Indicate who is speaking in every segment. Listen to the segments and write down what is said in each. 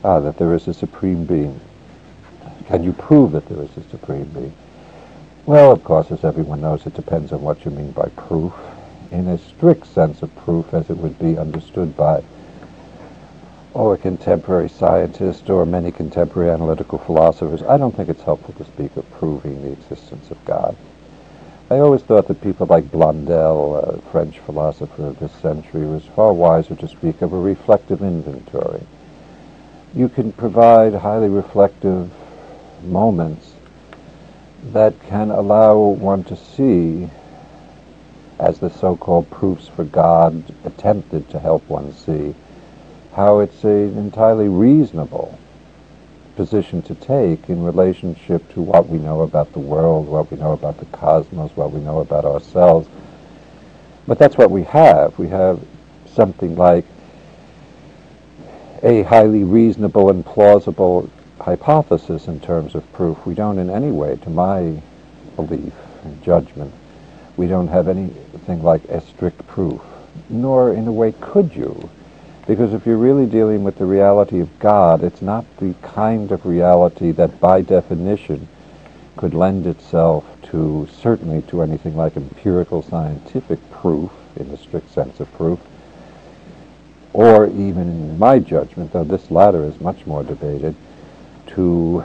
Speaker 1: That there is a supreme being. Can you prove that there is a supreme being? Well, of course, as everyone knows, it depends on what you mean by proof. In a strict sense of proof, as it would be understood by a contemporary scientist or many contemporary analytical philosophers, I don't think it's helpful to speak of proving the existence of God. I always thought that people like Blondel, a French philosopher of this century, was far wiser to speak of a reflective inventory. You can provide highly reflective moments that can allow one to see, as the so-called proofs for God attempted to help one see, how it's an entirely reasonable position to take in relationship to what we know about the world, what we know about the cosmos, what we know about ourselves. But that's what we have. We have something like a highly reasonable and plausible hypothesis in terms of proof. We don't in any way, to my belief and judgment, we don't have anything like a strict proof, nor in a way could you. Because if you're really dealing with the reality of God, it's not the kind of reality that by definition could lend itself to, certainly to anything like empirical scientific proof, in the strict sense of proof, or even in my judgment, though this latter is much more debated, to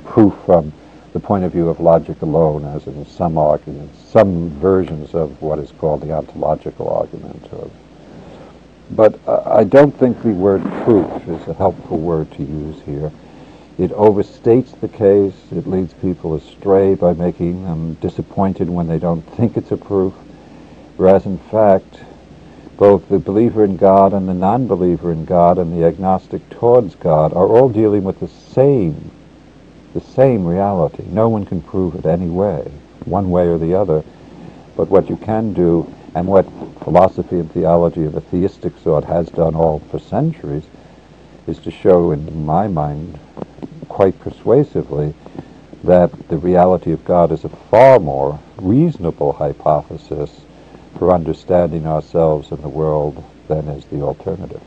Speaker 1: proof from the point of view of logic alone, as in some arguments, some versions of what is called the ontological argument. But I don't think the word proof is a helpful word to use here. It overstates the case. It leads people astray by making them disappointed when they don't think it's a proof, whereas in fact both the believer in God and the non-believer in God and the agnostic towards God are all dealing with the same reality. No one can prove it any way, one way or the other. But what you can do, and what philosophy and theology of a theistic sort has done all for centuries, is to show, in my mind, quite persuasively, that the reality of God is a far more reasonable hypothesis for understanding ourselves and the world than is the alternative.